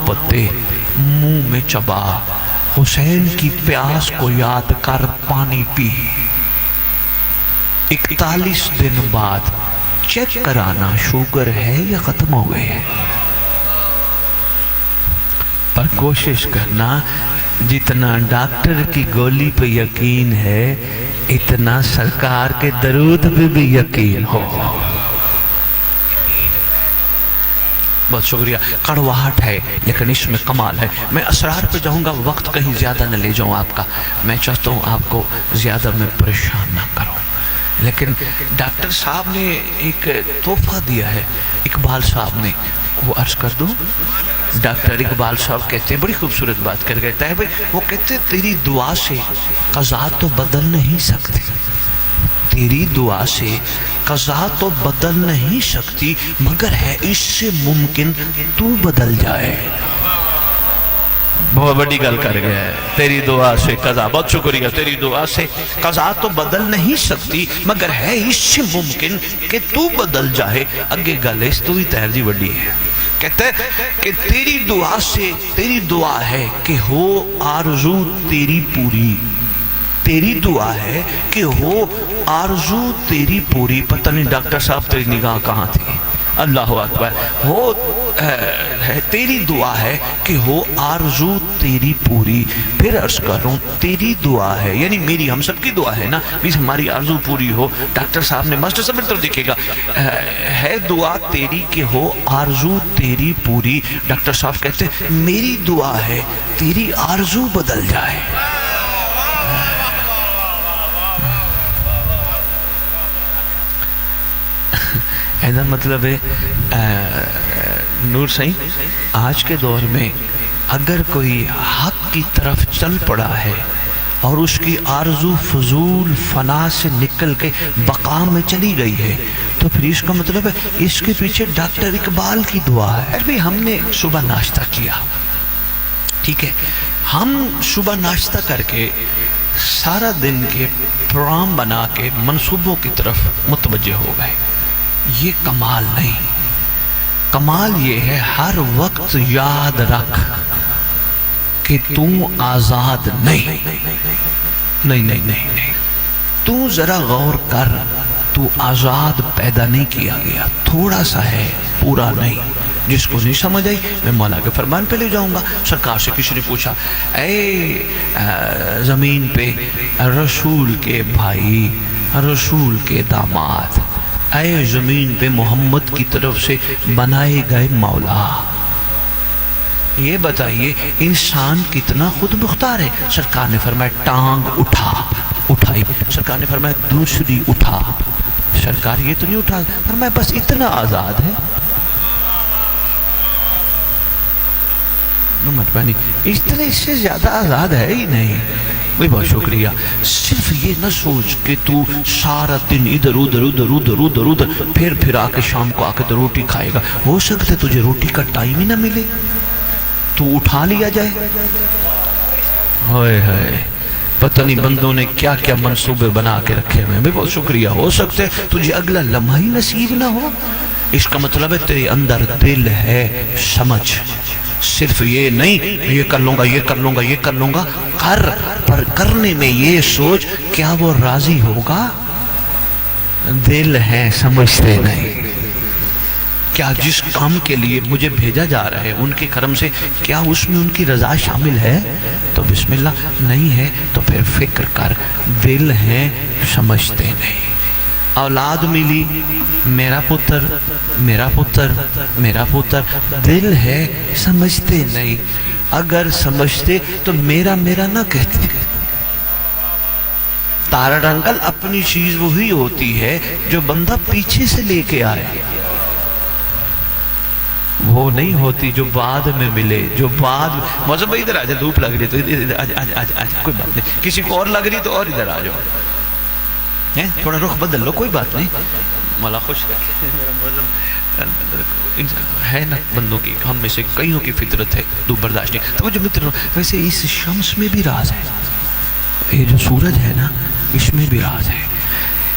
پتے منہ میں چبا، حسین کی پیاس کو یاد کر پانی پی. 41 دن بعد چیک کرانا شوگر ہے یا ختم ہو گئے، پر کوشش کرنا جتنا ڈاکٹر کی گولی پہ یقین ہے اتنا سرکار کے درود پہ بھی یقین ہو. بہت شکریہ. کڑواہٹ ہے لیکن اس میں کمال ہے. میں اسرار پہ جاؤں گا، وقت کہیں زیادہ نہ لے جاؤں آپ کا، میں چاہتا ہوں آپ کو زیادہ میں پریشان نہ کروں. لیکن ڈاکٹر صاحب نے ایک تحفہ دیا ہے، اقبال صاحب نے، وہ عرض کر دوں. ڈاکٹر اقبال صاحب کہتے ہیں، بڑی خوبصورت بات کر گئے ہے بھائی، وہ کہتے ہیں تیری دعا سے قضا تو بدل نہیں سکتی، تیری دعا سے قضا تو بدل نہیں سکتی، مگر ہے اس سے ممکن تو بدل جائے. بہت بڑی گل کر گیا ہے. تیری دعا سے قضا، بہت شکریہ. تیری دعا سے قضا تو بدل نہیں سکتی مگر ہے اس سے ممکن کہ تو بدل جائے. اگے گل اس تو ہی تیر جی وڈی ہے. کہتا ہے کہ تیری دعا سے، تیری دعا ہے کہ ہو آرزو تیری پوری، تیری دعا ہے کہ ہو آرزو تیری پوری. پتہ نہیں ڈاکٹر صاحب تیری نگاہ کہاں تھی. اللہ اکبر. ہو تیری دعا ہے کہ ہو آرزو تیری پوری. پھر عرض کروں تیری دعا ہے، یعنی میری، ہم سب کی دعا ہے نا، بھی ہماری آرزو پوری ہو. ڈاکٹر صاحب نے، ماسٹر صاحب تو دیکھے گا، ہے دعا تیری کہ ہو آرزو تیری پوری. ڈاکٹر صاحب کہتے ہیں میری دعا ہے تیری آرزو بدل جائے. ایسا مطلب ہے نور سائیں، آج کے دور میں اگر کوئی حق کی طرف چل پڑا ہے اور اس کی آرزو فضول فنا سے نکل کے بقا میں چلی گئی ہے تو پھر اس کا مطلب ہے اس کے پیچھے ڈاکٹر اقبال کی دعا ہے. ابھی ہم نے صبح ناشتہ کیا، ٹھیک ہے، ہم صبح ناشتہ کر کے سارا دن کے پروگرام بنا کے منصوبوں کی طرف متوجہ ہو گئے. یہ کمال نہیں. کمال یہ ہے ہر وقت یاد رکھ کہ تو آزاد نہیں. تو ذرا غور کر، تو آزاد پیدا نہیں کیا گیا، تھوڑا سا ہے، پورا نہیں. جس کو نہیں سمجھ آئی میں مولا کے فرمان پہ لے جاؤں گا. سرکار سے کسی نے پوچھا، اے زمین پہ رسول کے بھائی، رسول کے داماد، اے زمین پہ محمد کی طرف سے بنائے گئے مولا، یہ بتائیے انسان کتنا خود مختار ہے؟ سرکار نے فرمایا ٹانگ اٹھائی، سرکار نے فرمایا دوسری اٹھا، سرکار یہ تو نہیں اٹھا، فرمایا بس اتنا آزاد ہے، مطمئن اتنے، اس سے زیادہ آزاد ہے ہی نہیں۔ بھائی بہت شکریہ۔ صرف یہ نہ سوچ کہ تو سارا دن ادھر ادھر پھر آ کے شام کو آ کے تو روٹی کھائے گا، ہو سکتا ہے تجھے روٹی کا ٹائم ہی نہ ملے، تو اٹھا لیا جائے۔ ہائے ہائے، پتہ نہیں بندوں نے کیا کیا منصوبے بنا کے رکھے ہوئے ہیں۔ بھائی بہت شکریہ۔ ہو سکتا ہے تجھے اگلا لمحہ ہی نصیب نہ ہو، اس کا مطلب ہے تیرے اندر دل ہے، سمجھ، صرف یہ نہیں یہ کر لوں گا یہ کر لوں گا یہ کر لوں گا، پر کرنے میں یہ سوچ کیا وہ راضی ہوگا؟ دل ہے، سمجھتے نہیں۔ کیا جس کام کے لیے مجھے بھیجا جا رہا ہے ان کے کرم سے کیا اس میں ان کی رضا شامل ہے؟ تو بسم اللہ، نہیں ہے تو پھر فکر کر، دل ہے، سمجھتے نہیں۔ اولاد ملی، میرا پتر میرا پتر میرا پتر، دل ہے، سمجھتے نہیں۔ اگر سمجھتے تو میرا میرا نہ کہتے۔ تارا ڈنگل اپنی چیز وہی ہوتی ہے جو بندہ پیچھے سے لے کے آئے، وہ نہیں ہوتی جو بعد میں ملے، جو بعد موسم بھائی ادھر آ جائے، دھوپ لگ رہی تو ادھر کوئی بات نہیں، کسی کو اور لگ رہی تو اور ادھر آ جاؤ، تھوڑا رخ بدل لو، کوئی بات نہیں، مولا خوش رکھے۔ ہے نا بندوں کی، ہم میں سے کئیوں کی فطرت ہے دھوپ برداشت نہیں۔ تو جو متر، ویسے اس شمس میں بھی راز ہے، یہ جو سورج ہے نا اس میں بھی راز ہے۔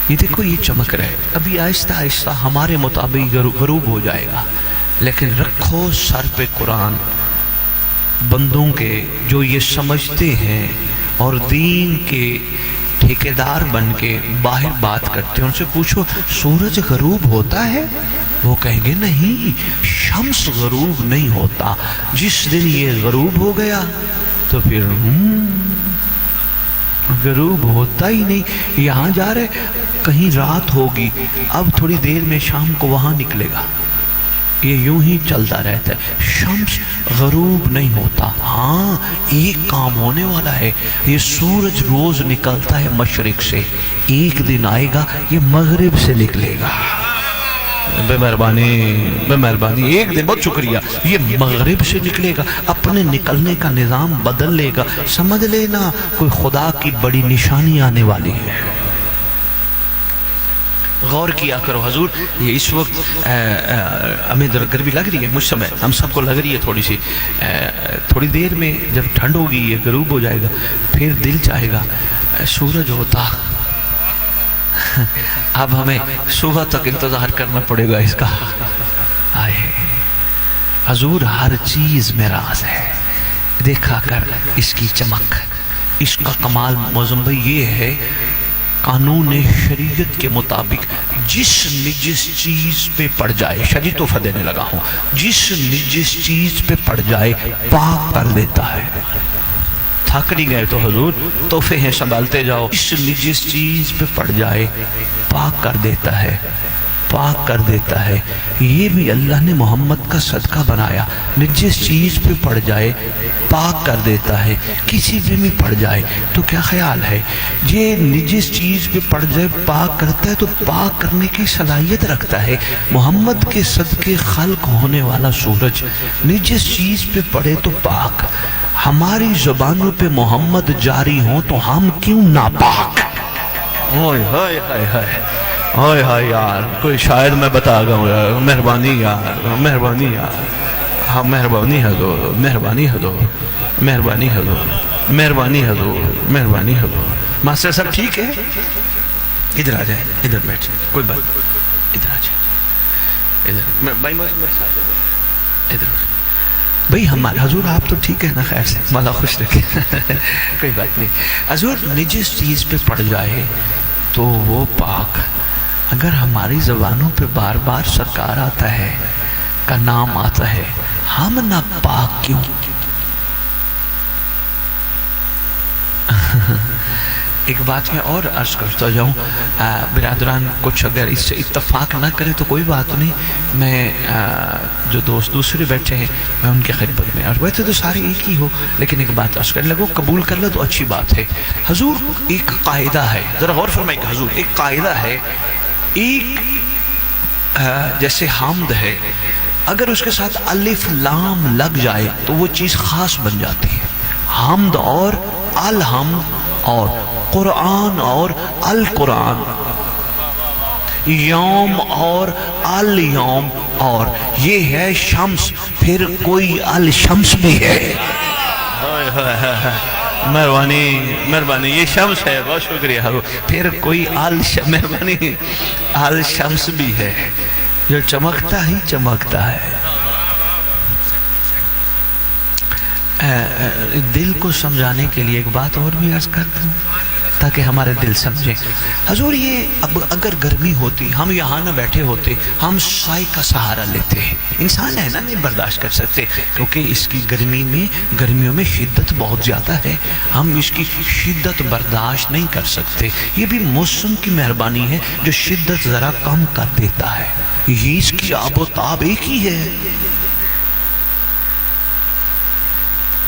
یہ دیکھو یہ چمک رہا ہے، ابھی آہستہ آہستہ ہمارے مطابق غروب ہو جائے گا، لیکن رکھو سر پہ قرآن، بندوں کے جو یہ سمجھتے ہیں اور دین کے ٹھیکیدار بن کے باہر بات کرتے ہیں، ان سے پوچھو سورج غروب ہوتا ہے؟ وہ کہیں گے نہیں، شمس غروب نہیں ہوتا، جس دن یہ غروب ہو گیا تو پھر غروب ہوتا ہی نہیں۔ یہاں جا رہے کہیں رات ہوگی، اب تھوڑی دیر میں شام کو وہاں نکلے گا، یہ یوں ہی چلتا رہتا ہے، شمس غروب نہیں ہوتا۔ ہاں ایک کام ہونے والا ہے، یہ سورج روز نکلتا ہے مشرق سے، ایک دن آئے گا یہ مغرب سے نکلے گا۔ بے مہربانی ایک دن، بہت شکریہ، یہ مغرب سے نکلے گا، اپنے نکلنے کا نظام بدل لے گا، سمجھ لینا کوئی خدا کی بڑی نشانی آنے والی ہے۔ غور کیا کرو حضور، یہ اس وقت ہمیں گرمی لگ رہی ہے، مجھ سمے ہم سب کو لگ رہی ہے تھوڑی سی، تھوڑی دیر میں جب ٹھنڈ ہوگی یہ غروب ہو جائے گا، پھر دل چاہے گا سورج ہوتا، اب ہمیں صبح تک انتظار کرنا پڑے گا اس کا۔ آئے حضور، ہر چیز میں راز ہے، دیکھا کر اس کی چمک، اس کا کمال معظم بھائی یہ ہے، قانون شریعت کے مطابق جس نجس چیز پہ پڑ جائے، شدید تحفہ دینے لگا ہوں، جس نجس چیز پہ پڑ جائے پاک کر دیتا ہے۔ تھک نہیں گئے تو حضور تحفے ہیں سنبھالتے جاؤ، جس نجس چیز پہ پڑ جائے پاک کر دیتا ہے، پاک کر دیتا ہے۔ یہ بھی اللہ نے محمد کا صدقہ بنایا، نجس چیز پہ پڑ جائے پاک کر دیتا ہے، کسی پہ بھی پڑ جائے تو کیا خیال ہے، یہ نجس چیز پہ پڑ جائے پاک کرتا ہے تو پاک کرنے کی صلاحیت رکھتا ہے۔ محمد کے صدقے خلق ہونے والا سورج نجس چیز پہ پڑے تو پاک، ہماری زبانوں پہ محمد جاری ہوں تو ہم کیوں ناپاک؟ اوئے ہائے ہائے ہائے ہائے ہائے یار، کوئی شاید میں بتا گا ہوں یار، مہربانی یار، مہربانی یار، ہاں مہربانی حضور، مہربانی حضور، مہربانی حضور، مہربانی حضور، مہربانی حضور۔ ماسٹر صاحب ٹھیک ہے، ادھر آ جائیں، ادھر بیٹھ جائیں، کوئی بات، ادھر آ جائیں، ادھر بھائی ادھر بھائی ہمارے حضور آپ تو ٹھیک ہے نا، خیر سے مولا خوش رکھے، کوئی بات نہیں۔ حضور نجس چیز پہ پڑ جائے تو وہ پاک، اگر ہماری زبانوں پہ بار بار سرکار آتا ہے کا نام آتا ہے، ہم نہ پاک کیوں؟ ایک بات میں اور عرض کرتا جاؤں، برادران کچھ اگر اس سے اتفاق نہ کریں تو کوئی بات نہیں، میں جو دوست دوسرے بیٹھے ہیں میں ان کی خدمت میں، اور ویسے تو سارے ایک ہی ہو، لیکن ایک بات عرض کرنے لگو، قبول کر لو تو اچھی بات ہے۔ حضور ایک قاعدہ ہے، ذرا غور فرمائیں، حضور ایک قاعدہ ہے، ایک جیسے حمد ہے، اگر اس کے ساتھ الف لام لگ جائے تو وہ چیز خاص بن جاتی ہے۔ حمد اور الحمد اور قرآن اور القرآن، یوم اور الیوم، اور یہ ہے شمس، پھر کوئی الشمس بھی ہے۔ مہربانی یہ شمس ہے، بہت شکریہ، پھر کوئی مہربانی الشمس بھی ہے جو چمکتا ہی چمکتا ہے۔ دل کو سمجھانے کے لیے ایک بات اور بھی عرض کرتا ہوں تاکہ ہمارے دل سمجھیں۔ حضور یہ اب اگر گرمی ہوتی، ہم یہاں نہ بیٹھے ہوتے، ہم سائے کا سہارا لیتے ہیں، انسان ہے نا نہیں برداشت کر سکتے، کیونکہ اس کی گرمیوں میں شدت بہت زیادہ ہے، ہم اس کی شدت برداشت نہیں کر سکتے۔ یہ بھی موسم کی مہربانی ہے جو شدت ذرا کم کر دیتا ہے، یہ اس کی آب و تاب ایک ہی ہے،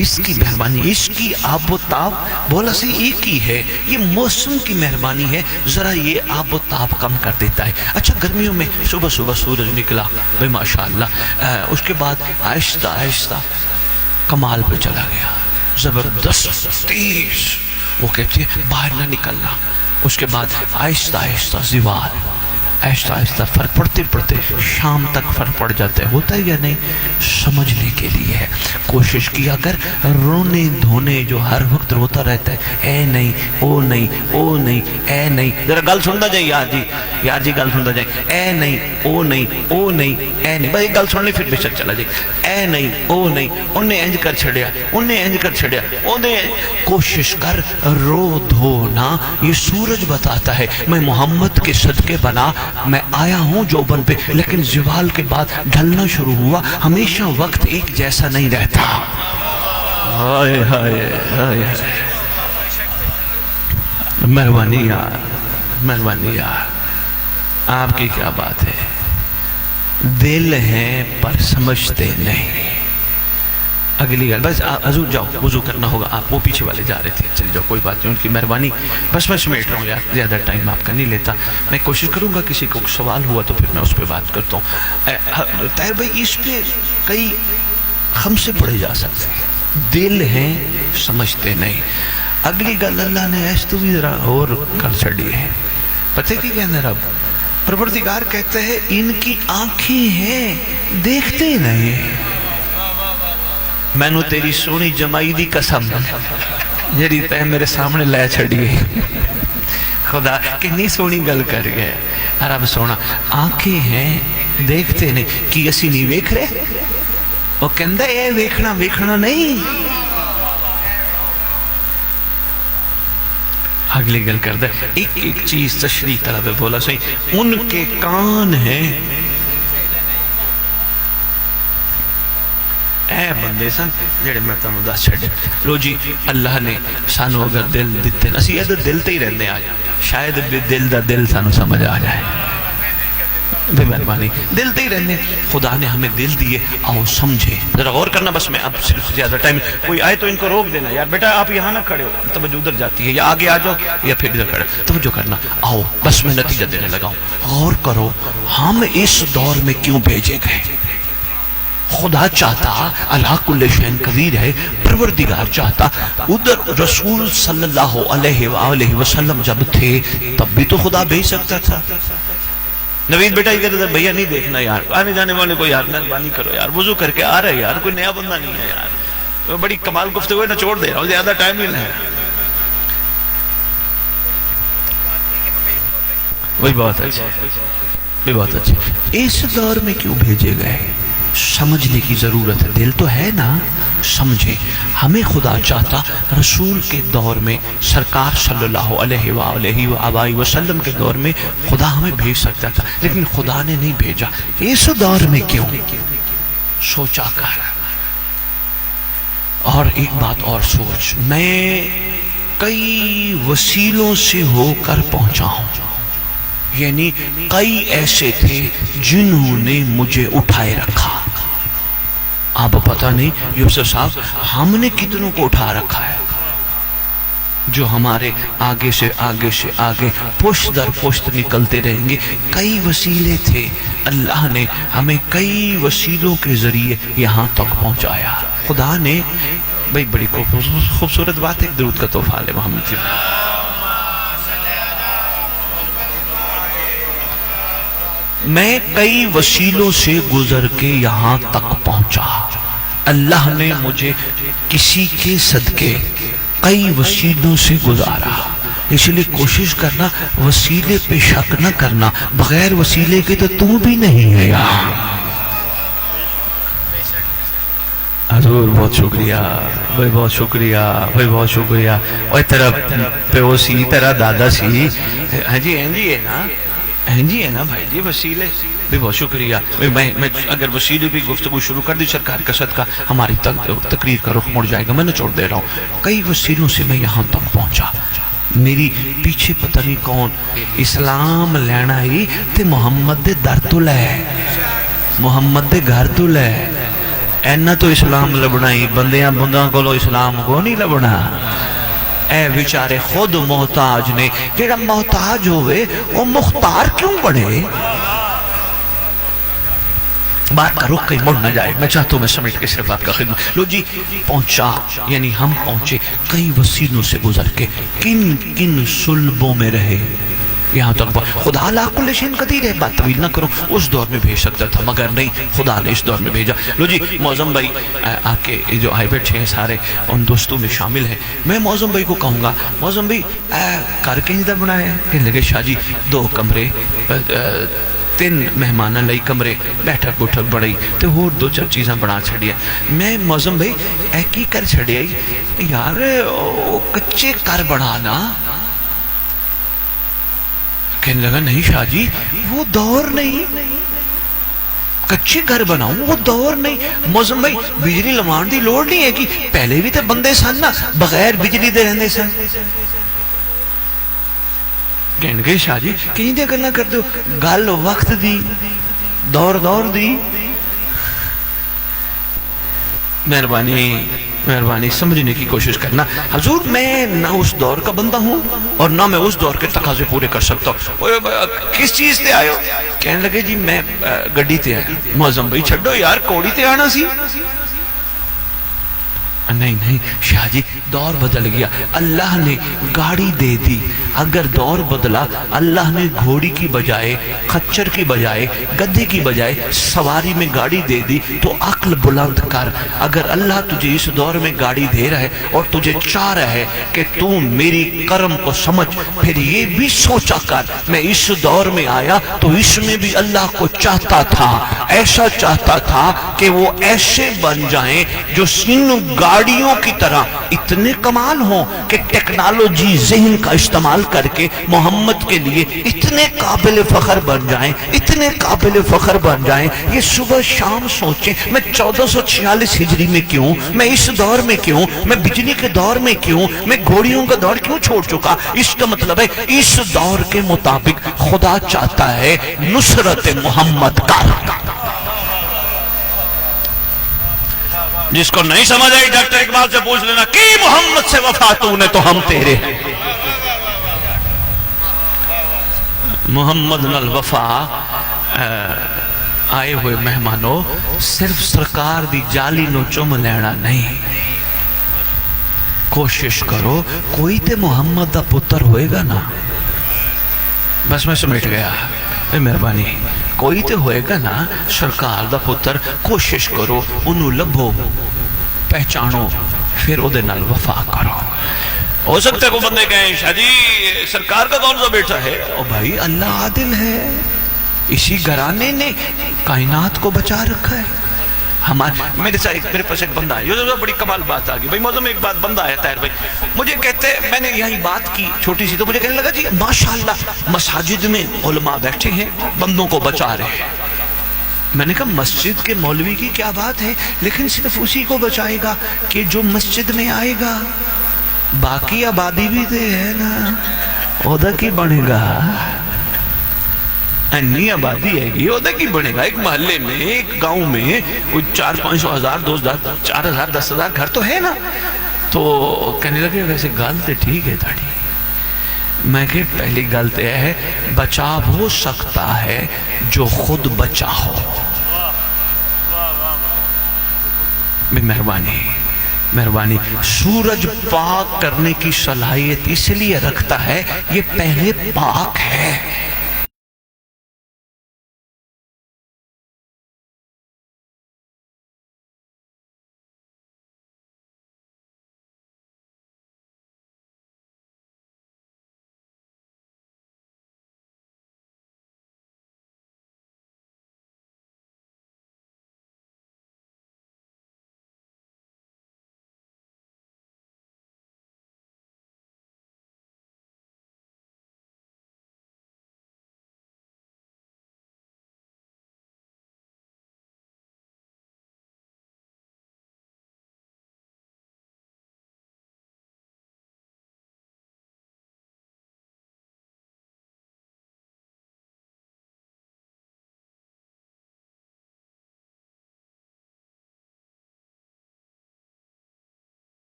اس کی مہربانی، اس کی آب و تاب بولا سے ایک ہی ہے، یہ موسم کی مہربانی ہے، ذرا یہ آب و تاب کم کر دیتا ہے۔ اچھا گرمیوں میں صبح سورج نکلا بھائی ماشاءاللہ، اس کے بعد آہستہ آہستہ کمال پہ چلا گیا، زبردست تیز، وہ کہتے ہیں باہر نہ نکلنا، اس کے بعد آہستہ آہستہ زوال، آہستہ آہستہ فرق پڑتے پڑتے شام تک فرق پڑ جاتا ہے، ہوتا ہے یا نہیں؟ سمجھنے کے لیے ہے، کوشش کیا اگر رونے دھونے جو ہر وقت روتا رہتا ہے، اے نہیں او نہیں او نہیں اے نہیں، ذرا گل سنتا جائے یار جی گل سنتا جائے، اے نہیں او نہیں او نہیں اے نہیں، بھائی گل سن لی پھر بے شک چلا جائے، اے نہیں او نہیں، انہیں انج کر چھڑیا، انہیں انج کر چھڑیا، انہیں کوشش کر رو دھونا۔ یہ سورج بتاتا ہے میں محمد کے صدقے بنا میں آیا ہوں جوبن پہ، لیکن زوال کے بعد ڈھلنا شروع ہوا، ہمیشہ وقت ایک جیسا نہیں رہتا۔ ہائے ہائے ہائے، مہربانی یار، آپ کی کیا بات ہے، دل ہیں پر سمجھتے نہیں۔ اگلی گل بس حضور جاؤ، وضو کرنا ہوگا، آپ وہ پیچھے والے جا رہے تھے، چل جاؤ کوئی بات نہیں، ان کی مہربانی، بس میں سمیٹ رہا ہوں یار، زیادہ ٹائم آپ کا نہیں لیتا، میں کوشش کروں گا کسی کو سوال ہوا تو پھر میں اس پہ بات کرتا ہوں۔ طاہر بھائی اس پہ کئی خمسے پڑھے جا سکتے ہیں، دل ہیں سمجھتے نہیں۔ اگلی گل اللہ نے ایس تو بھی ذرا اور کر چھڑی ہے، پتہ کی کہنا رب پروردگار کہتا ہے ان کی آنکھیں ہیں دیکھتے نہیں، میں نے تیری سونی جمائی دی قسم جیڑی تے میرے سامنے لے چھڑی ہے، خدا کنی سونی گل کر گئے، رب سونا آنکھیں ہیں دیکھتے نہیں، کی اسی نہیں ویکھ رہے، وہ کہندہ اے ویکھنا نہیں۔ اگلی گل کر دے، ایک چیز تشریح طلب بولا صحیح، ان کے کان ہیں، اے بندے سن جڑے میں تانوں دس چھڑے، لو جی اللہ نے سانو اگر دل دیتے نا، اسی ادھر دل تے ہی رہنے آ جائے، شاید دل دا دل سانو سمجھ آ جائے، بے مہربانی دل تے ہی رہنے، خدا نے ہمیں دل دیے، آؤ سمجھے، ذرا غور کرنا، بس میں اب صرف زیادہ ٹائم، کوئی آئے تو ان کو روک دینا، یار بیٹا آپ یہاں نہ کھڑے ہو، توجہ ادھر جاتی ہے، یا آگے آ جاؤ یا پھر ادھر کھڑے، توجہ کرنا، آؤ بس میں نتیجہ دینے لگا ہوں، غور کرو ہم اس دور میں کیوں بھیجے گئے۔ خدا چاہتا اللہ کل شین قدیر ہے، پروردگار چاہتا ادھر رسول صلی اللہ علیہ وآلہ وسلم جب تھے تب بھی تو خدا بھیج سکتا تھا۔ نوید بیٹا یہ کہتا تھا بھیا نہیں دیکھنا یار، آنے جانے والے کو یار مہربانی کرو یار، وضو کر کے آ رہا ہے یار، کوئی نیا بندہ نہیں ہے یار، بڑی کمال گفتگو ہے، نہ چھوڑ دے رہا ہوں، زیادہ ٹائم ہی نہیں ہے۔ وہی بات اچھی، اس دور میں کیوں بھیجے گئے؟ سمجھنے کی ضرورت ہے، دل تو ہے نا، سمجھے، ہمیں خدا چاہتا رسول کے دور میں، سرکار صلی اللہ علیہ وآلہ وسلم کے دور میں خدا ہمیں بھیج سکتا تھا، لیکن خدا نے نہیں بھیجا۔ اس دور میں کیوں؟ سوچا کر، اور ایک بات اور سوچ، میں کئی وسیلوں سے ہو کر پہنچا ہوں، یعنی کئی ایسے تھے جنہوں نے مجھے اٹھائے رکھا. آپ پتہ نہیں یوسف صاحب ہم نے کتنوں کو اٹھا رکھا ہے، جو ہمارے آگے سے آگے سے آگے پشت در پشت نکلتے رہیں گے. کئی وسیلے تھے، اللہ نے ہمیں کئی وسیلوں کے ذریعے یہاں تک پہنچایا. خدا نے بھئی بڑی خوبصورت بات ہے. درود کا تحفہ لے محمد جی. میں کئی وسیلوں سے گزر کے یہاں تک پہنچا. اللہ نے مجھے کسی کے صدقے کئی وسیلوں سے گزارا. اس لیے کوشش کرنا وسیلے پہ شک نہ کرنا. بغیر وسیلے کے تو بھی نہیں ہے یہاں. حضور بہت شکریہ بھائی، بہت شکریہ بھائی، بہت شکریہ. اور تیرا پیو سی، تیرا دادا سی. ہاں جی ہے نا، جی ہے نا بھائی جی. وسیلے بھی بہت شکریہ. میں اگر وسیلے بھی گفتگو شروع کر دی سرکار کا صدقہ ہماری تقریر کا رخ مڑ جائے گا. میں نے چھوڑ دے رہا ہوں. کئی وسیلوں سے میں یہاں تک پہنچا. میری پیچھے پتہ نہیں کون اسلام لینا ہی تے محمد دے در تو لے، محمد دے گھر تو لے. اینا تو اسلام لبنا ہی بندیاں بنداں کو اسلام کو نہیں لبنا. اے بیچارے خود محتاج نے. جیڑا محتاج ہوئے وہ مختار کیوں بڑھے؟ بات کا رخ کہیں مڑ نہ جائے. میں چاہتا ہوں میں سمیٹ کے صرف آپ کا خدمت. لو جی پہنچا، یعنی ہم پہنچے کئی وسیلوں سے گزر کے. کن کن صلبوں میں رہے یہاں تک. خدا لا کل شیء قدیر ہے. بات طویل نہ کرو. اس دور میں بھیج سکتا تھا مگر نہیں، خدا نے اس دور میں بھیجا. لو جی معظم بھائی آپ کے جو آئے بیٹھے ہیں سارے ان دوستوں میں شامل ہیں. میں معظم بھائی کو کہوں گا معظم بھائی کر کے ادھر بنایا ہے. کہنے لگے شاہ جی 2 کمرے 3 مہمانہ لئی کمرے بیٹھک بٹھک بڑھائی تو اور 2-4 چیزاں بنا چھڑیا. میں معظم بھائی اے کی کر چھڑیا یار کچے کر بڑھانا. کہنے لگا نہیں شاہ جی وہ دور نہیں، کچے گھر بناؤں وہ دور نہیں. معظم بھائی بجلی لوان دی لوڑ نہیں ہے کہ پہلے بھی تو بندے سن نا بغیر بجلی دے رہنے سن. کہنے گئے شاہ جی کہیں دے گلنا کر دو. گل وقت دی، دور دی. مہربانی سمجھنے کی کوشش کرنا. حضور میں نہ اس دور کا بندہ ہوں اور نہ میں اس دور کے تقاضے پورے کر سکتا ہوں. کس چیز تے آئے ہو؟ کہنے لگے جی میں گڈی تے آیا. معظم بھائی چھڑو یار کوڑی تے آنا سی. نہیں شاہ جی دور بدل گیا. اللہ نے گاڑی دے دی. اگر دور بدلا اللہ نے گھوڑی کی بجائے خچر کی بجائے گدھے کی بجائے سواری میں گاڑی دے دی تو عقل بلند کر. اگر اللہ تجھے اس دور میں گاڑی دے رہا ہے اور تجھے چاہ رہا ہے کہ تو میری کرم کو سمجھ، پھر یہ بھی سوچا کر میں اس دور میں آیا تو اس میں بھی اللہ کو چاہتا تھا، ایسا چاہتا تھا کہ وہ ایسے بن جائیں جو گاڑیوں کی طرح اتنے کمال ہوں کہ ٹیکنالوجی ذہن کا استعمال کر کے محمد کے لیے اتنے قابل فخر بن جائیں، اتنے قابل فخر بن جائیں. یہ صبح شام سوچیں میں 1446 ہجری میں کیوں، میں اس دور میں کیوں، میں بجلی کے دور میں کیوں، میں گھوڑیوں کا دور کیوں چھوڑ چکا. اس کا مطلب ہے اس دور کے مطابق خدا چاہتا ہے نصرت محمد کا. جس کو نہیں سمجھ آئی ڈاکٹر اقبال سے پوچھ لینا کہ محمد سے وفا تو نے تو ہم تیرے ہیں. محمد نال وفا. آئے ہوئے مہمانوں صرف سرکار دی جالی نو چم لینا نہیں، کوشش کرو کوئی تے محمد دا پتر ہوئے گا نا. بس میں سمیٹ گیا. مہربانی کوئی تے ہوئے گا نا سرکار دا پتر. کوشش کرو انہوں لبھو پہچانو پھر او دے نال وفا کرو. ہو سکتا ہے کوئی بندے کہیں شاہ جی سرکار کا کون سا بیٹا ہے؟ او بھائی اللہ عادل ہے. اسی گھرانے نے کائنات کو بچا رکھا ہے. میرے پاس ایک بندہ ہے، یہ بڑی کمال بات آگئی. بھائی موضوع میں ایک بات بندہ ہے طاہر بھائی مجھے کہتے ہیں، میں نے یہی بات کی چھوٹی سی تو مجھے کہنے لگا جی ماشاءاللہ مساجد میں علماء بیٹھے ہیں بندوں کو بچا رہے ہیں. میں نے کہا مسجد کے مولوی کی کیا بات ہے، لیکن صرف اسی کو بچائے گا کہ جو مسجد میں آئے گا. باقی آبادی بھی تو ہے نا اودا کی بنے گا انی آبادی ہے گی اودا کی بنے گا ایک محلے میں ایک گاؤں میں کوئی 400-500 ہزار 4,000 10,000 گھر تو ہے نا تو کہنے لگے ویسے گالتے ٹھیک ہے داڑھی میں کہ پہلی گالتے ہے بچا ہو سکتا ہے جو خود بچا ہو مہربانی سورج پاک کرنے کی صلاحیت اس لیے رکھتا ہے یہ پہلے پاک ہے